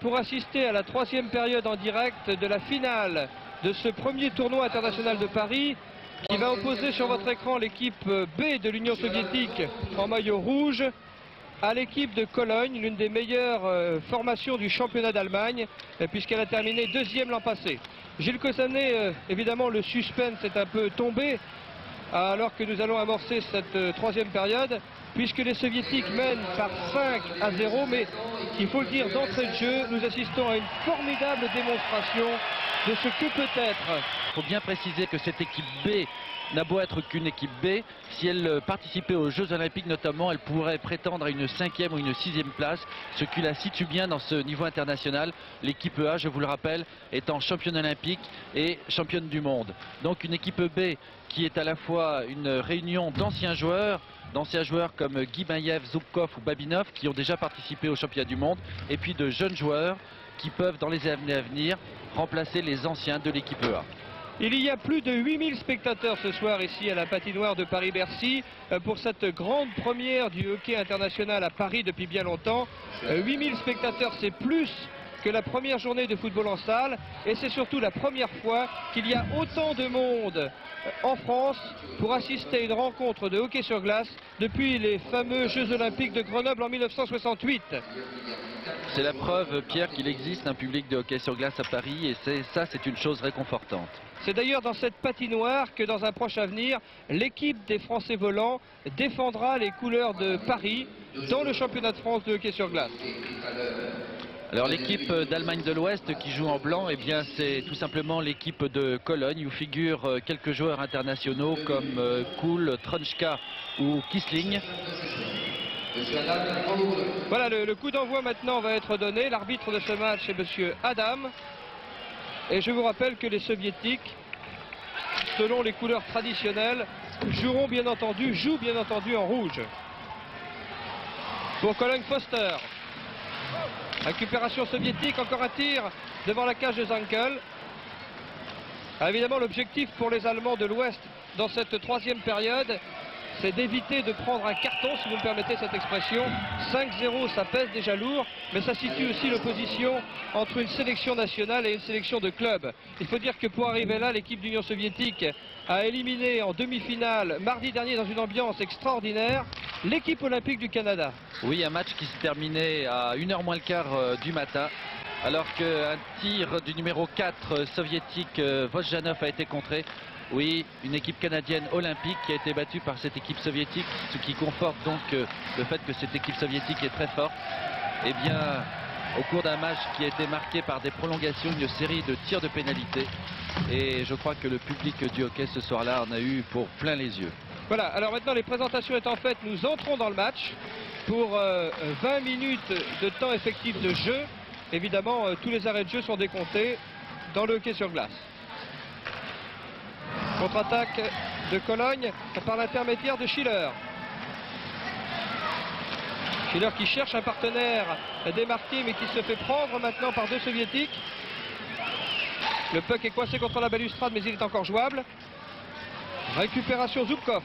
pour assister à la 3e période en direct de la finale de ce premier tournoi international de Paris qui va opposer sur votre écran l'équipe B de l'Union soviétique en maillot rouge à l'équipe de Cologne, l'une des meilleures formations du championnat d'Allemagne puisqu'elle a terminé 2e l'an passé. Gilles Cossanet, évidemment le suspense est un peu tombé alors que nous allons amorcer cette 3e période puisque les soviétiques mènent par 5-0, mais il faut le dire d'entrée de jeu, nous assistons à une formidable démonstration de ce que peut être. Il faut bien préciser que cette équipe B n'a beau être qu'une équipe B, si elle participait aux Jeux Olympiques notamment, elle pourrait prétendre à une 5e ou une 6e place, ce qui la situe bien dans ce niveau international. L'équipe A, je vous le rappelle, étant championne olympique et championne du monde. Donc une équipe B qui est à la fois une réunion d'anciens joueurs comme Guy Maïev, Zubkov ou Babinov qui ont déjà participé au championnat du monde, et puis de jeunes joueurs qui peuvent dans les années à venir remplacer les anciens de l'équipe A. Il y a plus de 8000 spectateurs ce soir ici à la patinoire de Paris-Bercy pour cette grande première du hockey international à Paris depuis bien longtemps. 8000 spectateurs, c'est plus que la première journée de football en salle et c'est surtout la première fois qu'il y a autant de monde en France pour assister à une rencontre de hockey sur glace depuis les fameux Jeux Olympiques de Grenoble en 1968. C'est la preuve, Pierre, qu'il existe un public de hockey sur glace à Paris et c'est une chose réconfortante. C'est d'ailleurs dans cette patinoire que dans un proche avenir, l'équipe des Français volants défendra les couleurs de Paris dans le championnat de France de hockey sur glace. Alors l'équipe d'Allemagne de l'Ouest qui joue en blanc, eh bien c'est tout simplement l'équipe de Cologne où figurent quelques joueurs internationaux comme Kuhl, Tronchka ou Kissling. Voilà, le coup d'envoi maintenant va être donné. L'arbitre de ce match est monsieur Adam. Et je vous rappelle que les soviétiques, selon les couleurs traditionnelles, jouent bien entendu en rouge. Pour Cologne, Foster. Récupération soviétique, encore un tir devant la cage de Zankel. Évidemment, l'objectif pour les Allemands de l'Ouest dans cette 3e période, c'est d'éviter de prendre un carton, si vous me permettez cette expression. 5-0, ça pèse déjà lourd, mais ça situe aussi l'opposition entre une sélection nationale et une sélection de club. Il faut dire que pour arriver là, l'équipe d'Union soviétique a éliminé en demi-finale, mardi dernier, dans une ambiance extraordinaire, l'équipe olympique du Canada. Oui, un match qui se terminait à 1h moins le quart du matin, alors qu'un tir du numéro 4 soviétique, Vozjanov, a été contré. Oui, une équipe canadienne olympique qui a été battue par cette équipe soviétique, ce qui conforte donc le fait que cette équipe soviétique est très forte. Eh bien, au cours d'un match qui a été marqué par des prolongations, une série de tirs de pénalité. Et je crois que le public du hockey ce soir-là en a eu pour plein les yeux. Voilà, alors maintenant les présentations étant faites, nous entrons dans le match pour 20 minutes de temps effectif de jeu. Évidemment, tous les arrêts de jeu sont décomptés dans le hockey sur glace. Contre-attaque de Cologne par l'intermédiaire de Schiller. Schiller qui cherche un partenaire démarqué mais qui se fait prendre maintenant par deux soviétiques. Le puck est coincé contre la balustrade mais il est encore jouable. Récupération Zubkov.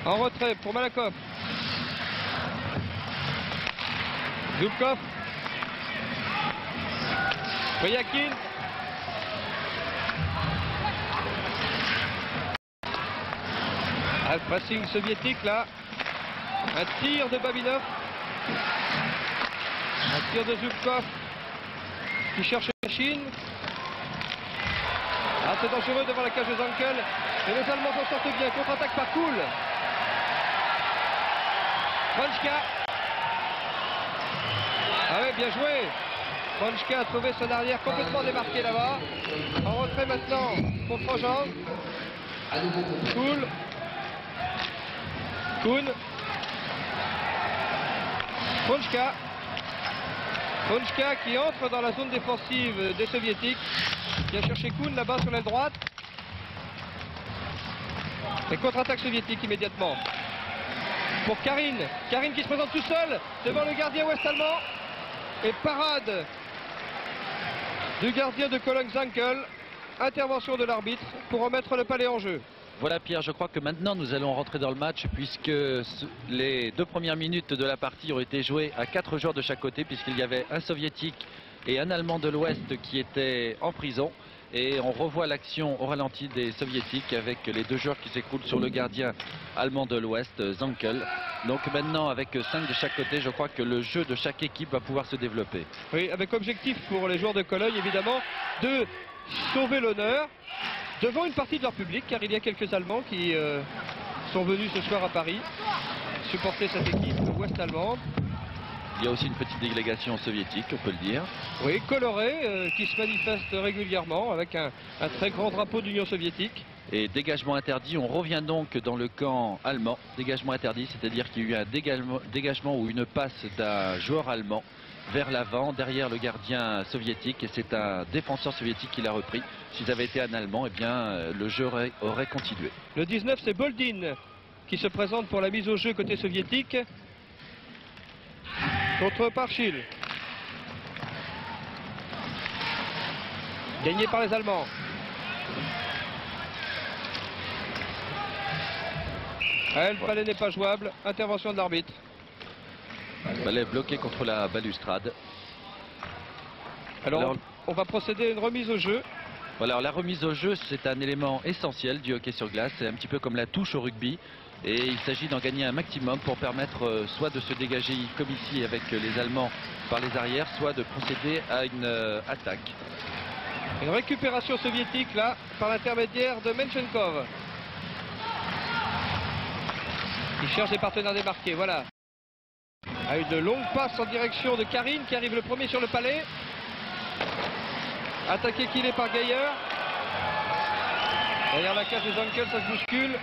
En retrait pour Malakoff. Zubkov. Boyakin. Un pressing soviétique là. Un tir de Babinov. Un tir de Zubkov qui cherche Chine. Ah, c'est dangereux devant la cage de Zankel. Et les Allemands s'en sortent bien. Contre-attaque par Kuhl. Tronchka. Ah ouais, bien joué. Tronchka a trouvé son arrière complètement démarqué là-bas. En retrait maintenant pour Trojan. Kuhl. Kuhn. Tronchka. Tronchka qui entre dans la zone défensive des Soviétiques. Qui a cherché Kuhn là-bas sur l'aile droite. Et contre-attaque soviétique immédiatement. Pour Karine. Karine qui se présente tout seul devant le gardien ouest-allemand. Et parade du gardien de Cologne Zankel. Intervention de l'arbitre pour remettre le palais en jeu. Voilà Pierre, je crois que maintenant nous allons rentrer dans le match puisque les 2 premières minutes de la partie ont été jouées à 4 joueurs de chaque côté puisqu'il y avait un soviétique et un allemand de l'Ouest qui étaient en prison. Et on revoit l'action au ralenti des soviétiques avec les 2 joueurs qui s'écroulent sur le gardien allemand de l'Ouest, Zankel. Donc maintenant avec 5 de chaque côté, je crois que le jeu de chaque équipe va pouvoir se développer. Oui, avec objectif pour les joueurs de Cologne évidemment de sauver l'honneur devant une partie de leur public, car il y a quelques Allemands qui sont venus ce soir à Paris supporter cette équipe ouest-allemande. Il y a aussi une petite délégation soviétique, on peut le dire. Oui, colorée, qui se manifeste régulièrement avec un très grand drapeau de l'Union soviétique. Et dégagement interdit, on revient donc dans le camp allemand. Dégagement interdit, c'est-à-dire qu'il y a eu un dégagement ou une passe d'un joueur allemand vers l'avant, derrière le gardien soviétique, et c'est un défenseur soviétique qui l'a repris. Si ça avait été un Allemand, eh bien, le jeu aurait continué. Le 19, c'est Boldin qui se présente pour la mise au jeu côté soviétique contre Parchil. Gagné par les Allemands. Le palais n'est pas jouable, intervention de l'arbitre. Balai bloqué contre la balustrade. Alors, on va procéder à une remise au jeu. Voilà, alors la remise au jeu, c'est un élément essentiel du hockey sur glace. C'est un petit peu comme la touche au rugby. Et il s'agit d'en gagner un maximum pour permettre soit de se dégager comme ici avec les Allemands par les arrières, soit de procéder à une attaque. Une récupération soviétique là, par l'intermédiaire de Menchenkov. Il cherche des partenaires démarqués, voilà. A une longue passe en direction de Karine qui arrive le premier sur le palais. Attaqué qu'il est par Geyer. Derrière la cage des Zankel, ça se bouscule.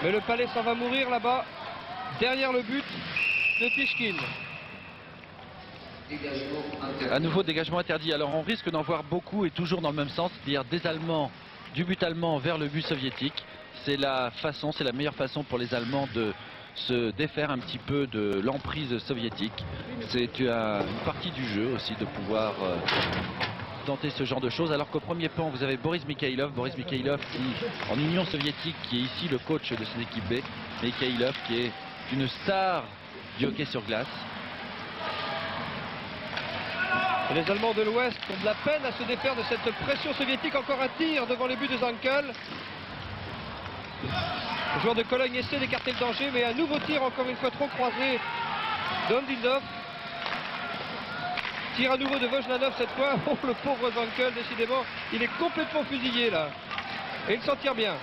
Mais le palais s'en va mourir là-bas. Derrière le but de Tishkin. À nouveau dégagement interdit. Alors on risque d'en voir beaucoup et toujours dans le même sens, c'est-à-dire des Allemands, du but allemand vers le but soviétique. C'est la meilleure façon pour les Allemands de se défaire un petit peu de l'emprise soviétique. C'est une partie du jeu aussi de pouvoir tenter ce genre de choses. Alors qu'au premier plan, vous avez Boris Mikhailov qui, en Union soviétique, qui est ici le coach de cette équipe B. Mikhailov qui est une star du hockey sur glace. Et les Allemands de l'Ouest ont de la peine à se défaire de cette pression soviétique. Encore un tir devant les buts de Zankel. Le joueur de Cologne essaie d'écarter le danger, mais un nouveau tir encore une fois trop croisé d'Ondindov. Tir à nouveau de Vojnanov cette fois. Oh, le pauvre Zankel, décidément, il est complètement fusillé là. Et il s'en tire bien.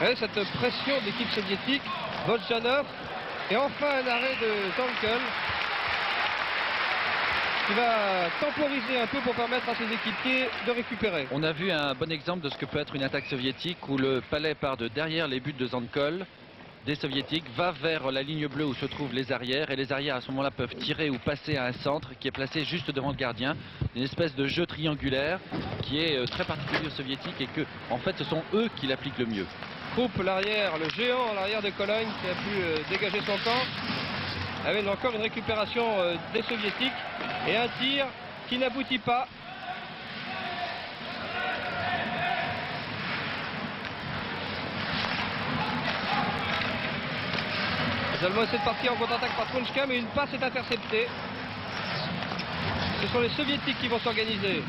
Et cette pression de l'équipe soviétique, Vojnanov. Et enfin un arrêt de Zankel qui va temporiser un peu pour permettre à ses équipiers de récupérer. On a vu un bon exemple de ce que peut être une attaque soviétique où le palais part de derrière les buts de Zankel des soviétiques, va vers la ligne bleue où se trouvent les arrières, et les arrières à ce moment-là peuvent tirer ou passer à un centre qui est placé juste devant le gardien. Une espèce de jeu triangulaire qui est très particulier aux soviétiques et que en fait ce sont eux qui l'appliquent le mieux. Coupe l'arrière, le géant à l'arrière de Cologne qui a pu dégager son camp. Avec encore une récupération des soviétiques et un tir qui n'aboutit pas. Les Allemands essaient de partir en contre-attaque par Trunchka, mais une passe est interceptée. Ce sont les soviétiques qui vont s'organiser.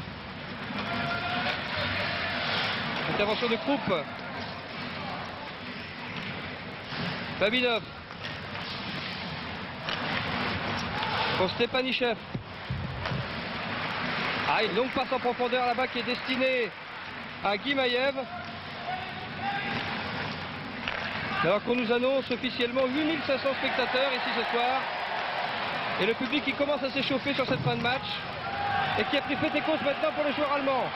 Intervention de Krupp. Babinov. Pour Stepanichev. Ah, une longue passe en profondeur là-bas qui est destinée à Guimaev. Alors qu'on nous annonce officiellement 8500 spectateurs ici ce soir. Et le public qui commence à s'échauffer sur cette fin de match. Et qui a pris fait et cause maintenant pour les joueurs allemands.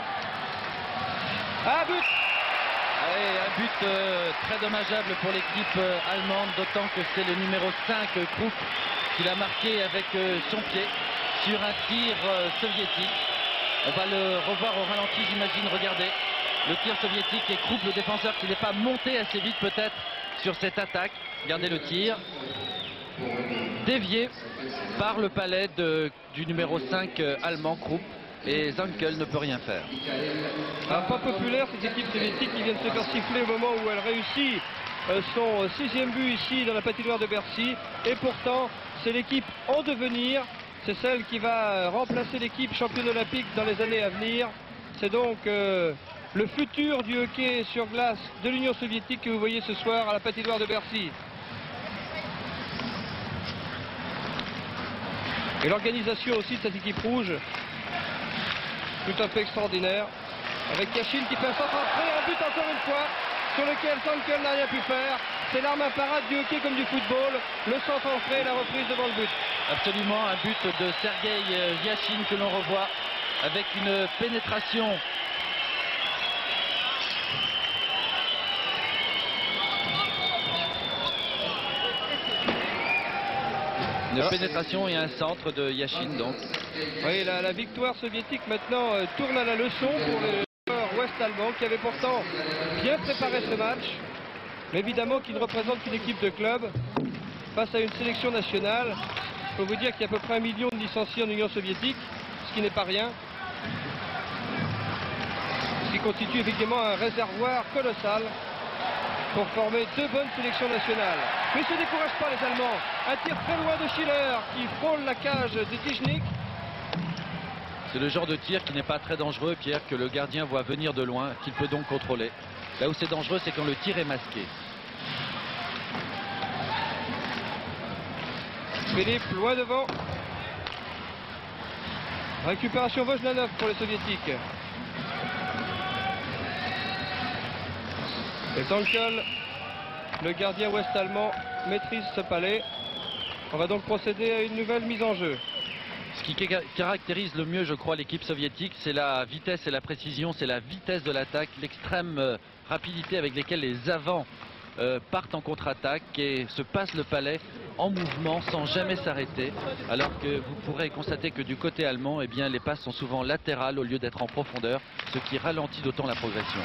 Ah, but! Allez, un but très dommageable pour l'équipe allemande, d'autant que c'est le numéro 5, Krupp, qui l'a marqué avec son pied sur un tir soviétique. On va le revoir au ralenti, j'imagine, regardez. Le tir soviétique et Krupp, le défenseur, qui n'est pas monté assez vite peut-être sur cette attaque. Regardez le tir. Dévié par le palais du numéro 5 allemand, Krupp. et Zankel ne peut rien faire. Alors, pas populaire cette équipe soviétique qui vient de se faire siffler au moment où elle réussit son 6e but ici dans la patinoire de Bercy. Et pourtant, c'est l'équipe en devenir. C'est celle qui va remplacer l'équipe championne olympique dans les années à venir. C'est donc le futur du hockey sur glace de l'Union soviétique que vous voyez ce soir à la patinoire de Bercy. Et l'organisation aussi de cette équipe rouge, tout à fait extraordinaire. Avec Yashin qui fait un centre entré, un but encore une fois, sur lequel Zankel n'a rien pu faire. C'est l'arme imparable du hockey comme du football. Le centre entré, la reprise devant le but. Absolument, un but de Sergei Yashin que l'on revoit avec une pénétration. Une pénétration et un centre de Yashin donc. Oui, la victoire soviétique maintenant tourne à la leçon pour les joueurs ouest-allemands qui avaient pourtant bien préparé ce match. Mais évidemment qui ne représente qu'une équipe de club face à une sélection nationale. Il faut vous dire qu'il y a à peu près 1 million de licenciés en Union soviétique, ce qui n'est pas rien. Ce qui constitue effectivement un réservoir colossal pour former 2 bonnes sélections nationales. Mais ils ne se découragent pas les Allemands. Un tir très loin de Schiller qui frôle la cage de Tichnik. C'est le genre de tir qui n'est pas très dangereux, Pierre, que le gardien voit venir de loin, qu'il peut donc contrôler. Là où c'est dangereux, c'est quand le tir est masqué. Philippe loin devant. Récupération Vojnanov pour les soviétiques. Et Zankel, le gardien ouest-allemand, maîtrise ce palais. On va donc procéder à une nouvelle mise en jeu. Ce qui caractérise le mieux, je crois, l'équipe soviétique, c'est la vitesse et la précision, c'est la vitesse de l'attaque, l'extrême rapidité avec laquelle les avants partent en contre-attaque et se passent le palais en mouvement sans jamais s'arrêter, alors que vous pourrez constater que du côté allemand, eh bien, les passes sont souvent latérales au lieu d'être en profondeur, ce qui ralentit d'autant la progression.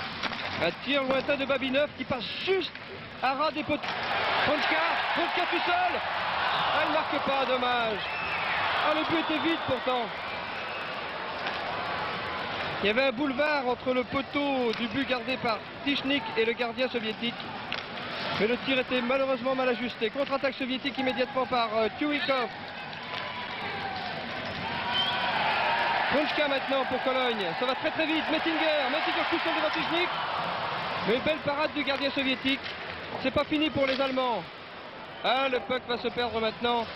Un tir lointain de Babinov qui passe juste à ras des poteaux. Ponchka tout seul. Ah, il ne marque pas, dommage. Ah, le but était vide pourtant. Il y avait un boulevard entre le poteau du but gardé par Tichnik et le gardien soviétique. Mais le tir était malheureusement mal ajusté. Contre-attaque soviétique immédiatement par Tuikov. Ponchka maintenant pour Cologne. Ça va très vite. Mettinger tout seul devant Tichnik. Mais belle parade du gardien soviétique. C'est pas fini pour les Allemands. Ah, le puck va se perdre maintenant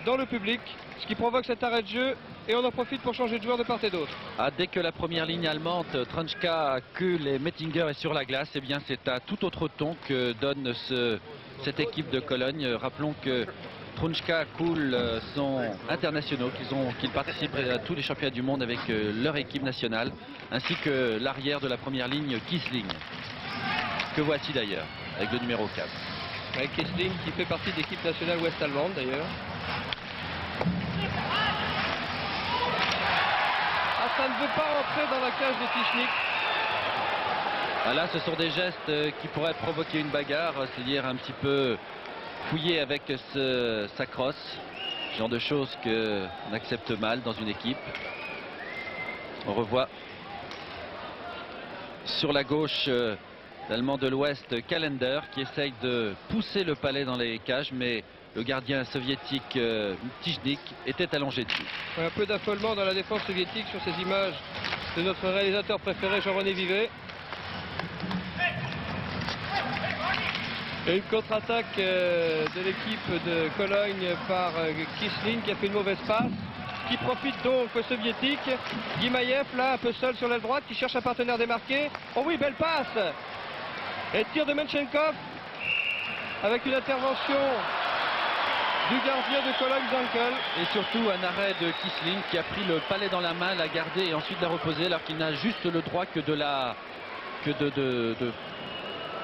dans le public, ce qui provoque cet arrêt de jeu et on en profite pour changer de joueur de part et d'autre. Ah, dès que la première ligne allemande, Trnjka, Kuhl et Mettinger est sur la glace, eh bien c'est un tout autre ton que donne cette équipe de Cologne. Rappelons que Trnjka, Kuhl sont internationaux, qu'ils participent à tous les championnats du monde avec leur équipe nationale, ainsi que l'arrière de la première ligne, Kiesling, que voici d'ailleurs, avec le numéro 4. Avec Kiesling qui fait partie de l'équipe nationale ouest-allemande d'ailleurs. Ah, ça ne veut pas rentrer dans la cage de Tichnik. Ah, là, ce sont des gestes qui pourraient provoquer une bagarre, c'est-à-dire un petit peu fouiller avec sa crosse, genre de choses qu'on accepte mal dans une équipe. On revoit sur la gauche l'Allemand de l'Ouest, Kalender, qui essaye de pousser le palais dans les cages, mais le gardien soviétique Tichnik était allongé dessus. Un peu d'affolement dans la défense soviétique sur ces images de notre réalisateur préféré, Jean-René Vivet. Et une contre-attaque de l'équipe de Cologne par Kiesling qui a fait une mauvaise passe, qui profite donc aux soviétiques. Guimayev là un peu seul sur l'aile droite qui cherche un partenaire démarqué. Oh oui, belle passe. Et tir de Menchenkov avec une intervention du gardien de Cologne, Zankel. Et surtout un arrêt de Kiesling qui a pris le palais dans la main, l'a gardé et ensuite l'a reposé, alors qu'il n'a juste le droit que de la...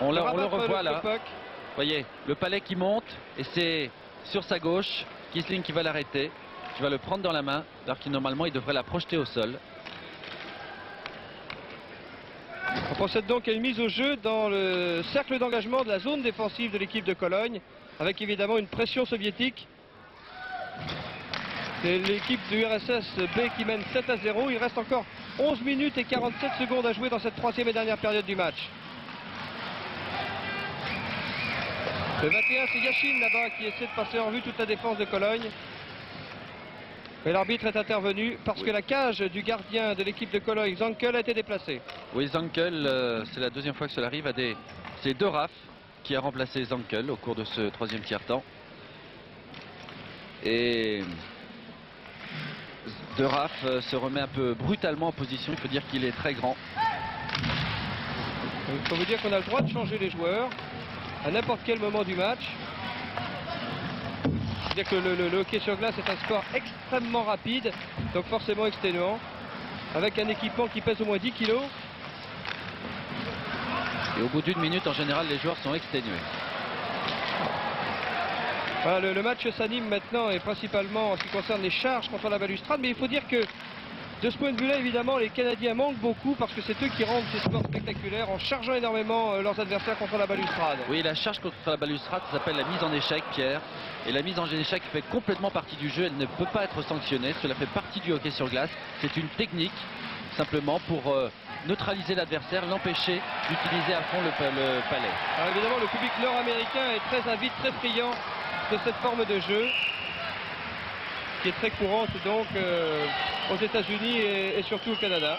On le revoit là. Vous voyez, le palais qui monte et c'est sur sa gauche, Kiesling qui va l'arrêter, qui va le prendre dans la main, alors qu'il normalement il devrait la projeter au sol. On procède donc à une mise au jeu dans le cercle d'engagement de la zone défensive de l'équipe de Cologne, avec évidemment une pression soviétique. C'est l'équipe du RSS B qui mène 7-0. Il reste encore 11 minutes et 47 secondes à jouer dans cette troisième et dernière période du match. Le 21, c'est Yashin là-bas qui essaie de passer en vue toute la défense de Cologne. Mais l'arbitre est intervenu parce que la cage du gardien de l'équipe de Cologne, Zankel, a été déplacée. Oui, Zankel, c'est la deuxième fois que cela arrive. C'est De Raaf qui a remplacé Zankel au cours de ce troisième tiers-temps. Et De Raaf se remet un peu brutalement en position. Il faut dire qu'il est très grand. Il faut vous dire qu'on a le droit de changer les joueurs à n'importe quel moment du match. C'est-à-dire que le hockey sur glace est un sport extrêmement rapide, donc forcément exténuant, avec un équipement qui pèse au moins 10 kg. Et au bout d'une minute, en général, les joueurs sont exténués. Voilà, le match s'anime maintenant, et principalement en ce qui concerne les charges contre la balustrade, mais il faut dire que de ce point de vue-là, évidemment, les Canadiens manquent beaucoup parce que c'est eux qui rendent ces sports spectaculaires en chargeant énormément leurs adversaires contre la balustrade. Oui, la charge contre la balustrade, ça s'appelle la mise en échec, Pierre. Et la mise en échec fait complètement partie du jeu. Elle ne peut pas être sanctionnée. Cela fait partie du hockey sur glace. C'est une technique, simplement, pour neutraliser l'adversaire, l'empêcher d'utiliser à fond le palais. Alors évidemment, le public nord-américain est très avide, très friand de cette forme de jeu, qui est très courante donc aux États-Unis et surtout au Canada.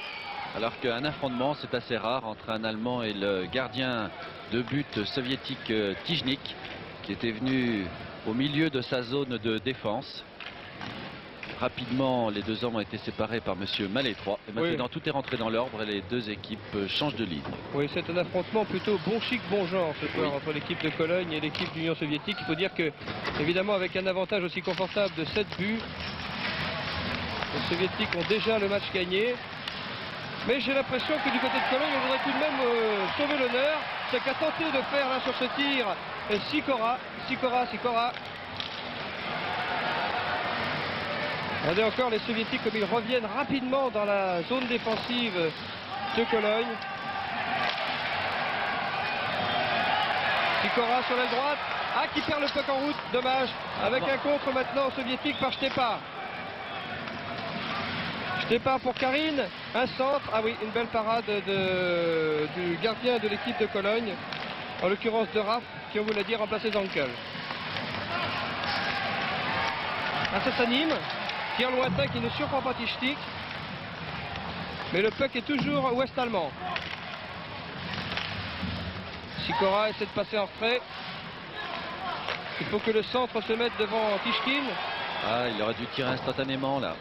Alors qu'un affrontement, c'est assez rare entre un Allemand et le gardien de but soviétique Tijnik, qui était venu au milieu de sa zone de défense. Rapidement, les deux hommes ont été séparés par monsieur Malétroit. Et maintenant, tout est rentré dans l'ordre et les deux équipes changent de ligne. Oui, c'est un affrontement plutôt bon chic, bon genre ce soir entre l'équipe de Cologne et l'équipe d'Union soviétique. Il faut dire que, évidemment, avec un avantage aussi confortable de 7 buts, les soviétiques ont déjà le match gagné. Mais j'ai l'impression que du côté de Cologne, on voudrait tout de même sauver l'honneur. Ce qu'a tenté de faire là sur ce tir Sikora. Regardez encore les soviétiques comme ils reviennent rapidement dans la zone défensive de Cologne. Sikora sur l'aile droite. Ah, qui perd le puck en route, dommage. Avec un contre maintenant soviétique par Stepa. Stepa pour Karine, un centre. Ah oui, une belle parade du gardien de l'équipe de Cologne, en l'occurrence De Raaf, qui on vous l'a dit remplacé Zankel. Ça s'anime. Tir lointain qui ne surprend pas Tijnik. Mais le puck est toujours ouest-allemand. Sikora essaie de passer en retrait. Il faut que le centre se mette devant Tijkin. Ah, il aurait dû tirer instantanément là.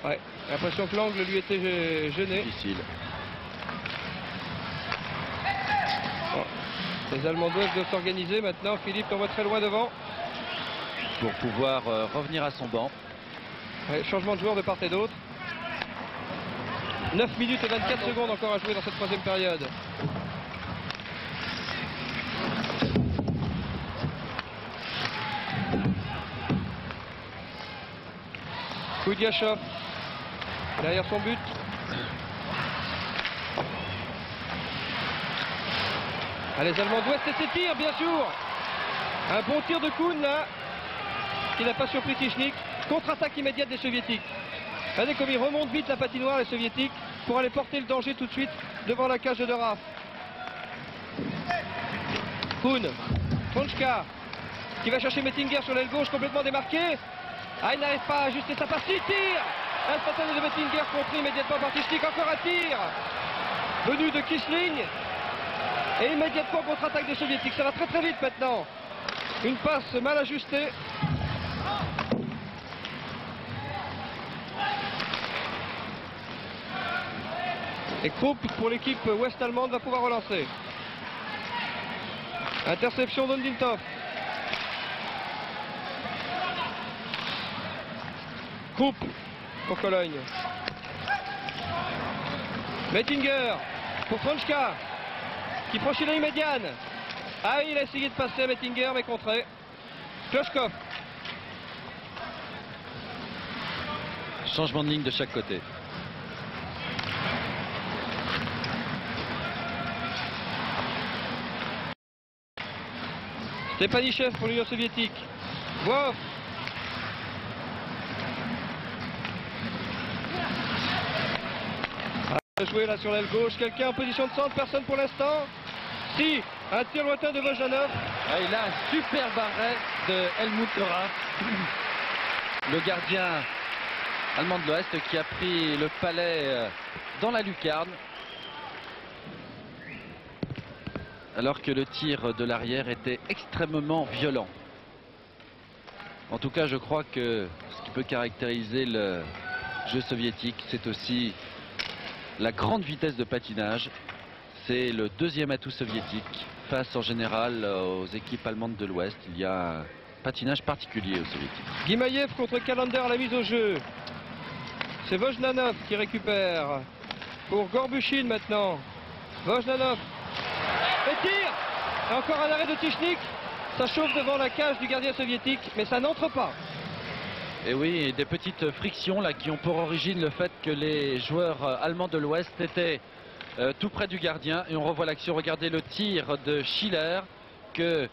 Ouais, j'ai l'impression que l'angle lui était gêné. Difficile. Bon. Les Allemands doivent s'organiser maintenant. Philippe, on va très loin devant. Pour pouvoir revenir à son banc. Ouais, changement de joueur de part et d'autre. 9 minutes et 24 secondes encore à jouer dans cette troisième période. Koudiachov derrière son but. Ah, les Allemands d'Ouest et ses tirs, bien sûr. Un bon tir de Kuhn là, qui n'a pas surpris Tijnik. Contre-attaque immédiate des Soviétiques. Regardez comme ils remontent vite la patinoire, les Soviétiques, pour aller porter le danger tout de suite devant la cage de Raaf. Kuhn, Tronchka, qui va chercher Mettinger sur l'aile gauche, complètement démarqué. Ah, il n'arrive pas à ajuster sa partie. Tir instantané de Mettinger, contré immédiatement par Tijnik. Encore un tir venu de Kissling. Et immédiatement contre-attaque des Soviétiques. Ça va très très vite maintenant. Une passe mal ajustée. Et Krupp pour l'équipe ouest-allemande va pouvoir relancer. Interception d'Ondintov. Krupp pour Cologne. Mettinger pour Tronchka, qui franchit la ligne médiane. Ah, il a essayé de passer à Mettinger, mais contré. Kloshkov. Changement de ligne de chaque côté. Stepanichev pour l'Union soviétique. Wolf. Joué là sur l'aile gauche, quelqu'un en position de centre, personne pour l'instant. Si, un tir lointain de Vojdanov. Ah, il a un super arrêt de Helmut Graf, le gardien allemand de l'Ouest qui a pris le palais dans la lucarne. Alors que le tir de l'arrière était extrêmement violent. En tout cas, je crois que ce qui peut caractériser le jeu soviétique, c'est aussi la grande vitesse de patinage. C'est le deuxième atout soviétique face en général aux équipes allemandes de l'Ouest. Il y a un patinage particulier aux soviétiques. Guimayev contre Callender à la mise au jeu. C'est Vojdanov qui récupère pour Gorbuchin maintenant. Vojdanov. Et tire. Et encore un arrêt de Tichnik. Ça chauffe devant la cage du gardien soviétique, mais ça n'entre pas. Et oui, des petites frictions là qui ont pour origine le fait que les joueurs allemands de l'Ouest étaient tout près du gardien. Et on revoit l'action. Regardez le tir de Schiller que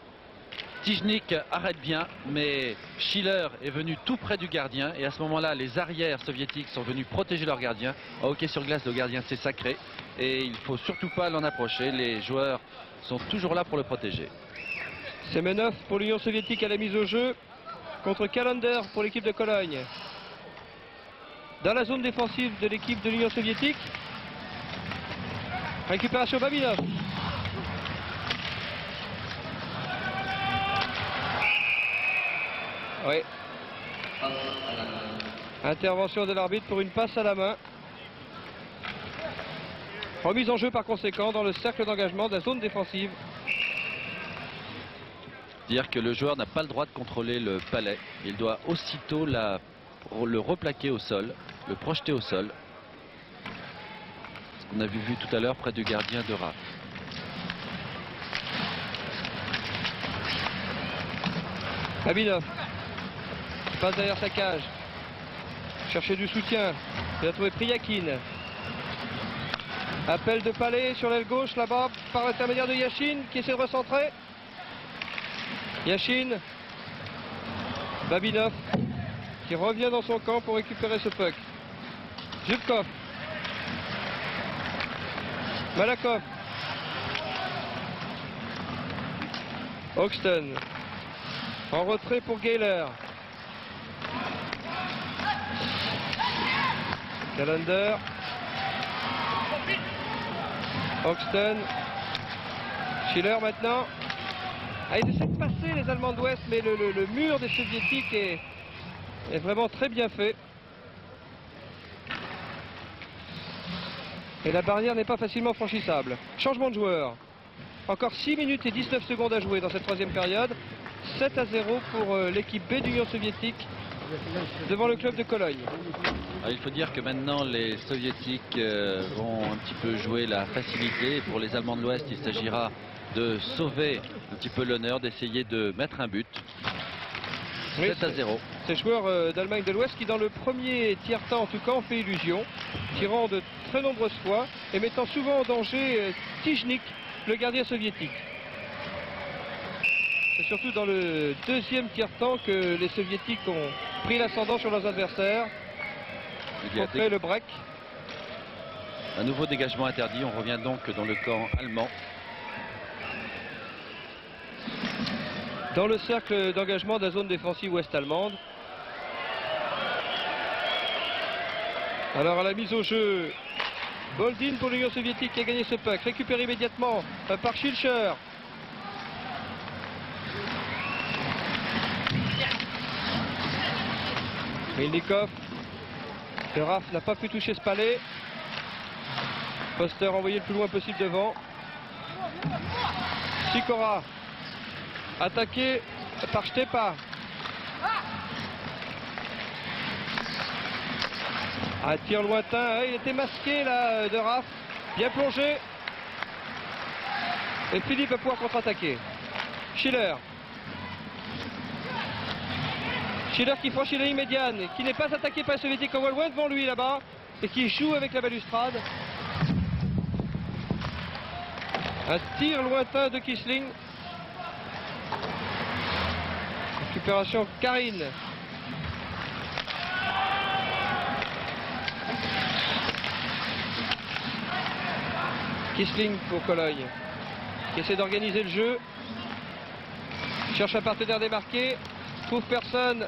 Tichnik arrête bien, mais Schiller est venu tout près du gardien. Et à ce moment-là, les arrières soviétiques sont venus protéger leur gardien. Au hockey sur glace, le gardien, c'est sacré. Et il ne faut surtout pas l'en approcher. Les joueurs sont toujours là pour le protéger. Semenov pour l'Union soviétique à la mise au jeu contre Callender pour l'équipe de Cologne. Dans la zone défensive de l'équipe de l'Union soviétique. Récupération Babinov. Oui. Intervention de l'arbitre pour une passe à la main. Remise en jeu par conséquent dans le cercle d'engagement de la zone défensive. Dire que le joueur n'a pas le droit de contrôler le palais. Il doit aussitôt le replaquer au sol, le projeter au sol. Ce qu'on a vu tout à l'heure près du gardien de Raff. Babinov passe derrière sa cage. Chercher du soutien. Il a trouvé Priyakin. Appel de Palais sur l'aile gauche là-bas par l'intermédiaire de Yashin qui essaie de recentrer. Yashin. Babinov qui revient dans son camp pour récupérer ce puck. Zubkov. Malakov. Hoxton. En retrait pour Gayler. Callender. Hoxton. Schiller maintenant. Ah, ils essaient de passer les Allemands de l'Ouest, mais le mur des Soviétiques est vraiment très bien fait. Et la barrière n'est pas facilement franchissable. Changement de joueur. Encore 6 minutes et 19 secondes à jouer dans cette troisième période. 7-0 pour l'équipe B d'Union soviétique devant le club de Cologne. Il faut dire que maintenant les soviétiques vont un petit peu jouer la facilité. Pour les Allemands de l'Ouest, il s'agira de sauver un petit peu l'honneur, d'essayer de mettre un but. Oui, 7-0. Ces joueurs d'Allemagne de l'Ouest qui dans le premier tiers-temps en tout cas ont fait illusion, tirant de très nombreuses fois et mettant souvent en danger Tichnik, le gardien soviétique. C'est surtout dans le deuxième tiers-temps que les soviétiques ont pris l'ascendant sur leurs adversaires. Pour créer le break. Un nouveau dégagement interdit. On revient donc dans le camp allemand. Dans le cercle d'engagement de la zone défensive ouest-allemande. Alors à la mise au jeu, Boldin pour l'Union soviétique qui a gagné ce puck. Récupéré immédiatement par Schilcher. Melnikov. Le Raff n'a pas pu toucher ce palais. Foster envoyé le plus loin possible devant. Sikora. Attaqué par Stepa. Un tir lointain. Il était masqué là de Raff. Bien plongé. Et Philippe va pouvoir contre-attaquer. Schiller. Schiller qui franchit la ligne médiane, qui n'est pas attaqué par les soviétiques, on voit loin devant lui là-bas, et qui joue avec la balustrade. Un tir lointain de Kissling. Récupération Karine. Kissling pour Cologne, qui essaie d'organiser le jeu. Cherche un partenaire démarqué. Trouve personne.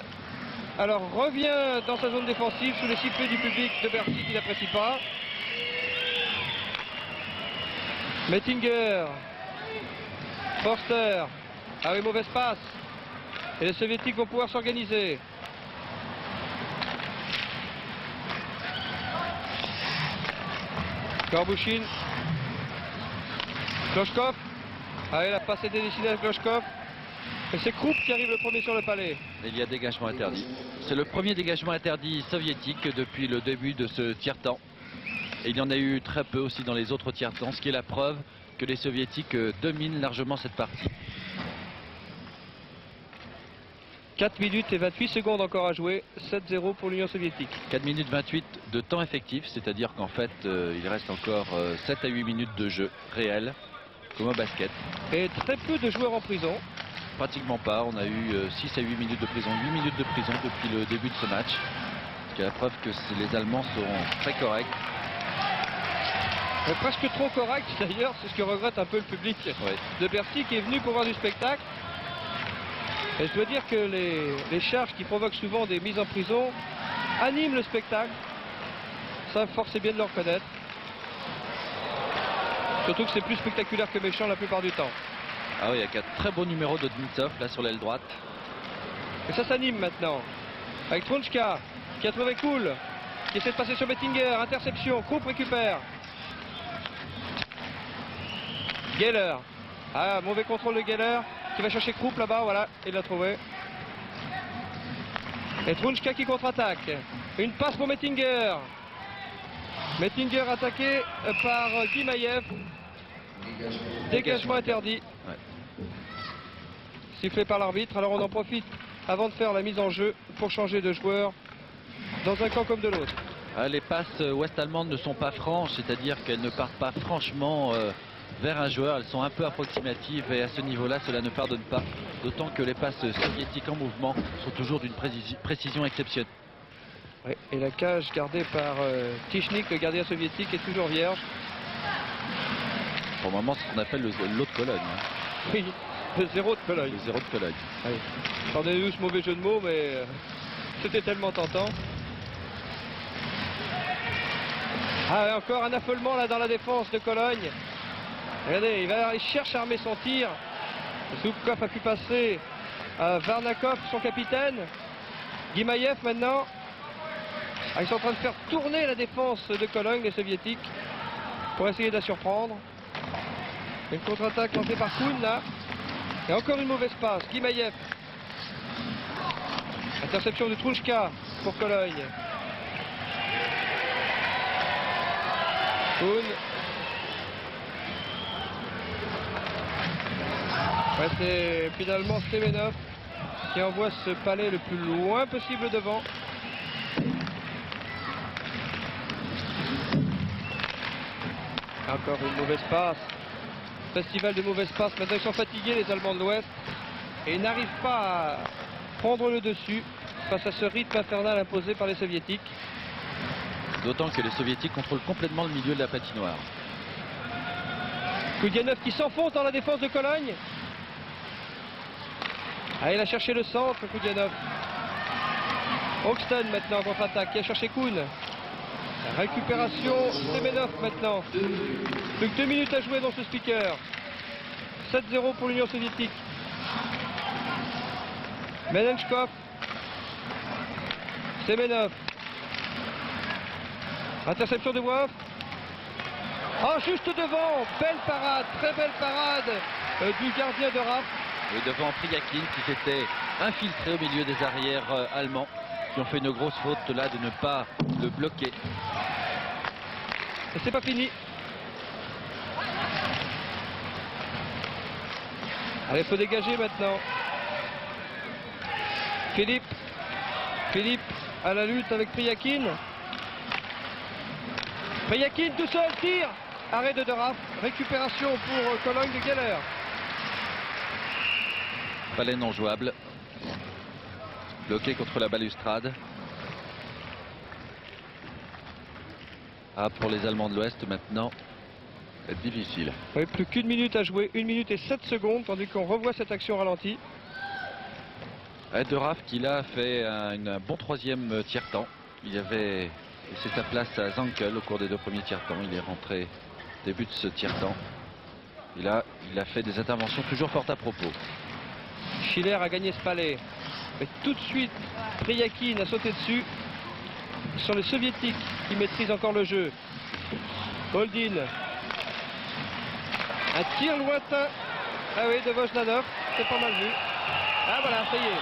Alors revient dans sa zone défensive sous les sifflets du public de Bercy qui n'apprécie pas. Mettinger. Forster. Ah oui, mauvaise passe. Et les soviétiques vont pouvoir s'organiser. Korbouchine. Klochkov. Ah, la passe était destinée à Klochkov. Et c'est Krupp qui arrive le premier sur le palais. Il y a dégagement interdit. C'est le premier dégagement interdit soviétique depuis le début de ce tiers-temps. Et il y en a eu très peu aussi dans les autres tiers-temps, ce qui est la preuve que les soviétiques dominent largement cette partie. 4 minutes et 28 secondes encore à jouer. 7-0 pour l'Union soviétique. 4 minutes 28 de temps effectif, c'est-à-dire qu'en fait il reste encore 7 à 8 minutes de jeu réel, comme au basket. Et très peu de joueurs en prison. Pratiquement pas, on a eu 6 à 8 minutes de prison, 8 minutes de prison depuis le début de ce match. Ce qui est la preuve que les Allemands seront très corrects. Mais presque trop corrects d'ailleurs, c'est ce que regrette un peu le public de Bercy qui est venu pour voir du spectacle. Et je dois dire que les charges qui provoquent souvent des mises en prison animent le spectacle. Ça, force est bien de le reconnaître. Surtout que c'est plus spectaculaire que méchant la plupart du temps. Ah oui, il y a 4 très beaux numéros de Dmitsov là sur l'aile droite. Et ça s'anime maintenant. Avec Trunchka qui a trouvé Cool, qui essaie de passer sur Mettinger. Interception, Krupp récupère. Geller. Ah, mauvais contrôle de Geller qui va chercher Krupp là-bas, voilà, il l'a trouvé. Et Trunchka qui contre-attaque. Une passe pour Mettinger. Mettinger attaqué par Gimaev. Dégagement interdit. Ouais. Sifflé par l'arbitre. Alors on en profite avant de faire la mise en jeu pour changer de joueur dans un camp comme de l'autre. Les passes ouest-allemandes ne sont pas franches, c'est-à-dire qu'elles ne partent pas franchement vers un joueur, elles sont un peu approximatives et à ce niveau-là cela ne pardonne pas, d'autant que les passes soviétiques en mouvement sont toujours d'une précision exceptionnelle. Ouais, et la cage gardée par Tichnik, le gardien soviétique, est toujours vierge. Pour le moment, c'est ce qu'on appelle le lot de Cologne. Oui, le zéro de Cologne. Le zéro de Cologne. Allez. Pardonnez-nous ce mauvais jeu de mots, mais c'était tellement tentant. Ah, et encore un affolement là dans la défense de Cologne. Regardez, il cherche à armer son tir. Zubkov a pu passer à Varnakov, son capitaine. Gimaev maintenant. Ah, ils sont en train de faire tourner la défense de Cologne, les soviétiques, pour essayer de la surprendre. Une contre-attaque lancée par Kuhn là. Et encore une mauvaise passe. Gimaev. Interception de Trunchka pour Cologne. Kuhn. Ouais, c'est finalement Semenov qui envoie ce palais le plus loin possible devant. Encore une mauvaise passe. Festival de mauvaises passes. Maintenant ils sont fatigués les Allemands de l'Ouest. Et ils n'arrivent pas à prendre le dessus face à ce rythme infernal imposé par les Soviétiques. D'autant que les Soviétiques contrôlent complètement le milieu de la patinoire. Koudianov qui s'enfonce dans la défense de Cologne. Ah, il a cherché le centre, Koudianov. Hoxton maintenant contre-attaque, qui a cherché Kuhn. Récupération, Semenov maintenant. Plus que 2 minutes à jouer dans ce speaker. 7-0 pour l'Union soviétique. Menenchkov. Semenov. Interception de Wolf. Oh, juste devant. Belle parade, très belle parade du gardien de RAF. Et devant Priyakin qui s'était infiltré au milieu des arrières allemands, qui ont fait une grosse faute là de ne pas le bloquer. Et c'est pas fini. Allez, il faut dégager maintenant. Philippe à la lutte avec Priyakin. Priyakin tout seul, tire. Arrêt de Raf. Récupération pour Cologne de Geller. Palais non jouable. Bloqué contre la balustrade. Ah, pour les Allemands de l'Ouest maintenant. être difficile. Oui, plus qu'une minute à jouer, 1 minute et 7 secondes, tandis qu'on revoit cette action ralentie. De Raff qui là fait un bon troisième tiers-temps. Il avait laissé sa place à Zankel au cours des 2 premiers tiers-temps. Il est rentré début de ce tiers-temps. Et là, il a fait des interventions toujours fortes à propos. Schiller a gagné ce palais. Mais tout de suite, Priakin a sauté dessus. Ce sont les soviétiques qui maîtrisent encore le jeu. Holdin. Un tir lointain. Ah oui, de Vojnanov. C'est pas mal vu. Ah voilà, ça y est.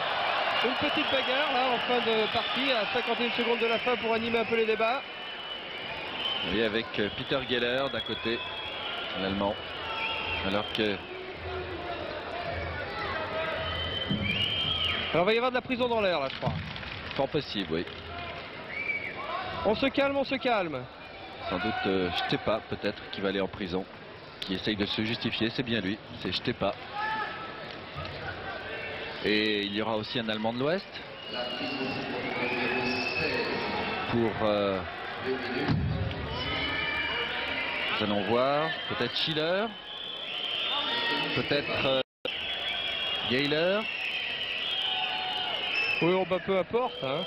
Une petite bagarre là en fin de partie à 51 secondes de la fin pour animer un peu les débats. Oui, avec Peter Geller d'un côté, l'Allemand. Alors que... Alors il va y avoir de la prison dans l'air là, je crois. Fort possible, oui. On se calme, on se calme. Sans doute Stepa peut-être qui va aller en prison, qui essaye de se justifier, c'est bien lui, c'est Stepa. Et il y aura aussi un Allemand de l'Ouest pour nous allons voir, peut-être Schiller, peut-être Geiler. Oui, on bat peu importe, hein.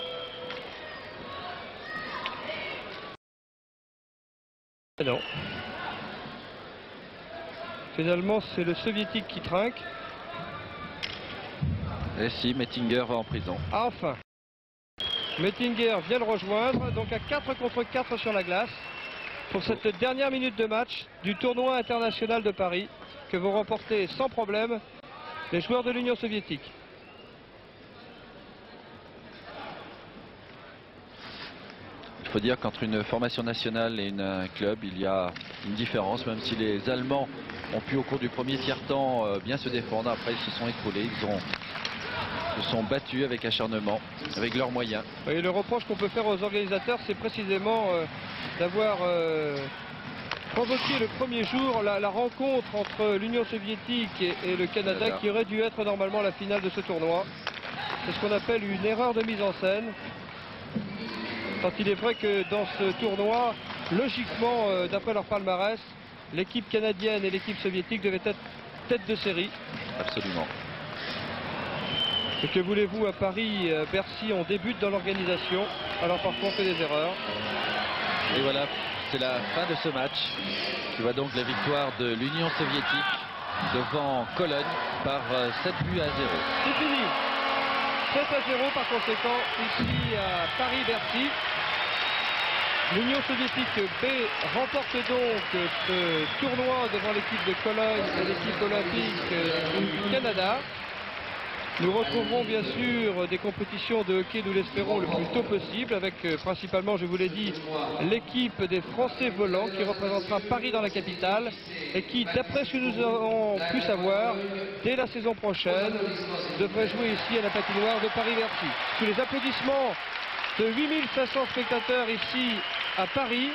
Non. Finalement, c'est le soviétique qui trinque. Et si, Mettinger va en prison. Ah, enfin. Mettinger vient le rejoindre, donc à 4 contre 4 sur la glace pour cette dernière minute de match du tournoi international de Paris que vont remporter sans problème les joueurs de l'Union soviétique. Il faut dire qu'entre une formation nationale et un club, il y a une différence, même si les Allemands ont pu au cours du premier tiers-temps bien se défendre. Après, ils se sont écroulés, ils se sont battus avec acharnement, avec leurs moyens. Et le reproche qu'on peut faire aux organisateurs, c'est précisément d'avoir provoqué le premier jour la rencontre entre l'Union soviétique et le Canada, qui aurait dû être normalement la finale de ce tournoi. C'est ce qu'on appelle une erreur de mise en scène. Quand il est vrai que dans ce tournoi, logiquement, d'après leur palmarès, l'équipe canadienne et l'équipe soviétique devaient être tête de série. Absolument. Et que voulez-vous, à Paris, Bercy, on débute dans l'organisation, alors parfois on fait des erreurs. Et voilà, c'est la fin de ce match, qui voit donc la victoire de l'Union soviétique devant Cologne par 7 buts à 0. C'est fini. 7 à 0 par conséquent ici à Paris-Bercy. L'Union soviétique B remporte donc ce tournoi devant l'équipe de Cologne et l'équipe olympique du Canada. Nous retrouverons bien sûr des compétitions de hockey, nous l'espérons, le plus tôt possible, avec principalement, je vous l'ai dit, l'équipe des Français volants qui représentera Paris dans la capitale et qui, d'après ce que nous avons pu savoir, dès la saison prochaine, devrait jouer ici à la patinoire de Paris-Bercy. Sous les applaudissements de 8500 spectateurs ici à Paris,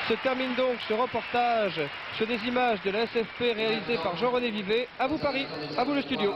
se termine donc ce reportage sur des images de la SFP réalisé par Jean-René Vivet. À vous Paris, à vous le studio.